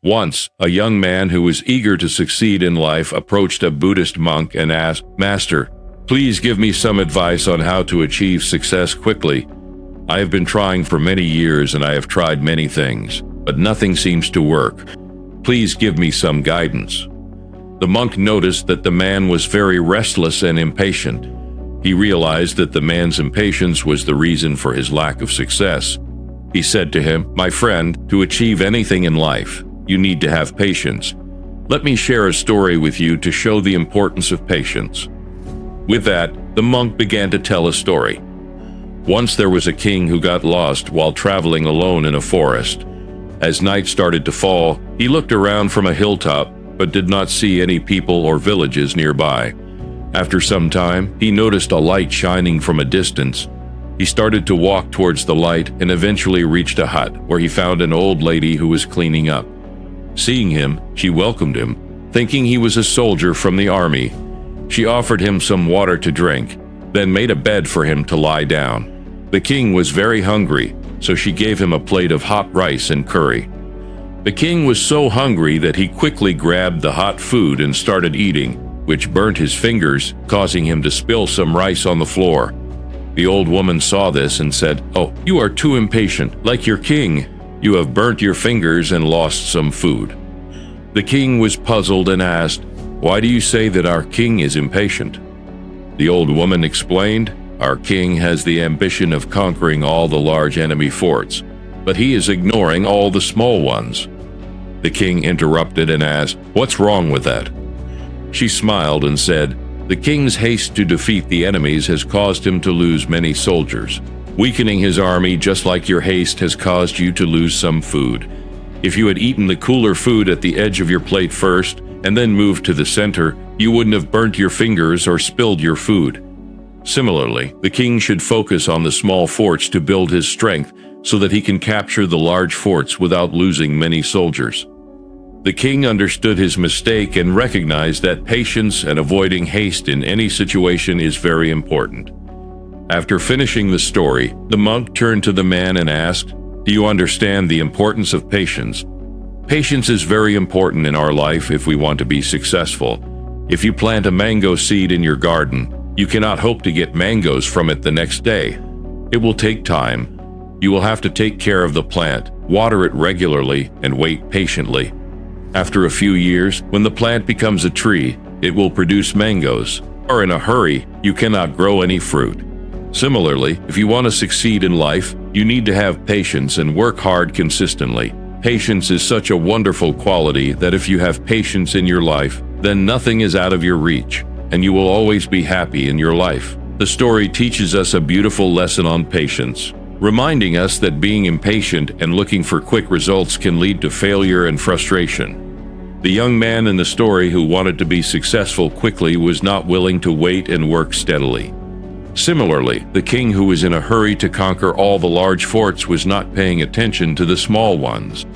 Once, a young man who was eager to succeed in life approached a Buddhist monk and asked, "Master, please give me some advice on how to achieve success quickly. I have been trying for many years and I have tried many things, but nothing seems to work. Please give me some guidance." The monk noticed that the man was very restless and impatient. He realized that the man's impatience was the reason for his lack of success. He said to him, "My friend, to achieve anything in life, you need to have patience. Let me share a story with you to show the importance of patience." With that, the monk began to tell a story. Once there was a king who got lost while traveling alone in a forest. As night started to fall, he looked around from a hilltop but did not see any people or villages nearby. After some time, he noticed a light shining from a distance. He started to walk towards the light and eventually reached a hut where he found an old lady who was cleaning up. Seeing him, she welcomed him, thinking he was a soldier from the army. She offered him some water to drink, then made a bed for him to lie down. The king was very hungry, so she gave him a plate of hot rice and curry. The king was so hungry that he quickly grabbed the hot food and started eating, which burnt his fingers, causing him to spill some rice on the floor. The old woman saw this and said, "Oh, you are too impatient, like your king. You have burnt your fingers and lost some food." The king was puzzled and asked, "Why do you say that our king is impatient?" The old woman explained, "Our king has the ambition of conquering all the large enemy forts, but he is ignoring all the small ones." The king interrupted and asked, "What's wrong with that?" She smiled and said, "The king's haste to defeat the enemies has caused him to lose many soldiers, weakening his army just like your haste has caused you to lose some food. If you had eaten the cooler food at the edge of your plate first and then moved to the center, you wouldn't have burnt your fingers or spilled your food." Similarly, the king should focus on the small forts to build his strength so that he can capture the large forts without losing many soldiers. The king understood his mistake and recognized that patience and avoiding haste in any situation is very important. After finishing the story, the monk turned to the man and asked, "Do you understand the importance of patience? Patience is very important in our life if we want to be successful. If you plant a mango seed in your garden, you cannot hope to get mangoes from it the next day. It will take time. You will have to take care of the plant, water it regularly, and wait patiently. After a few years, when the plant becomes a tree, it will produce mangoes, or in a hurry, you cannot grow any fruit." Similarly, if you want to succeed in life, you need to have patience and work hard consistently. Patience is such a wonderful quality that if you have patience in your life, then nothing is out of your reach, and you will always be happy in your life. The story teaches us a beautiful lesson on patience, reminding us that being impatient and looking for quick results can lead to failure and frustration. The young man in the story who wanted to be successful quickly was not willing to wait and work steadily. Similarly, the king who was in a hurry to conquer all the large forts was not paying attention to the small ones.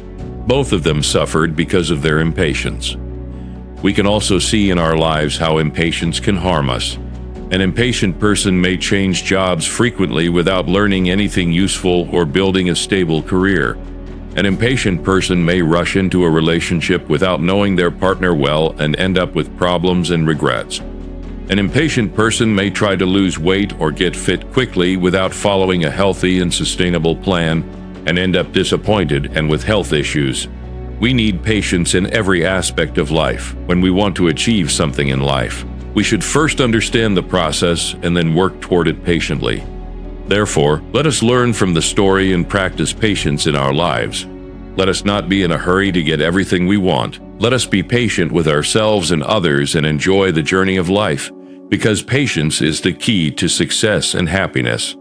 Both of them suffered because of their impatience. We can also see in our lives how impatience can harm us. An impatient person may change jobs frequently without learning anything useful or building a stable career. An impatient person may rush into a relationship without knowing their partner well and end up with problems and regrets. An impatient person may try to lose weight or get fit quickly without following a healthy and sustainable plan and end up disappointed and with health issues. We need patience in every aspect of life when we want to achieve something in life. We should first understand the process and then work toward it patiently. Therefore, let us learn from the story and practice patience in our lives. Let us not be in a hurry to get everything we want. Let us be patient with ourselves and others and enjoy the journey of life, because patience is the key to success and happiness.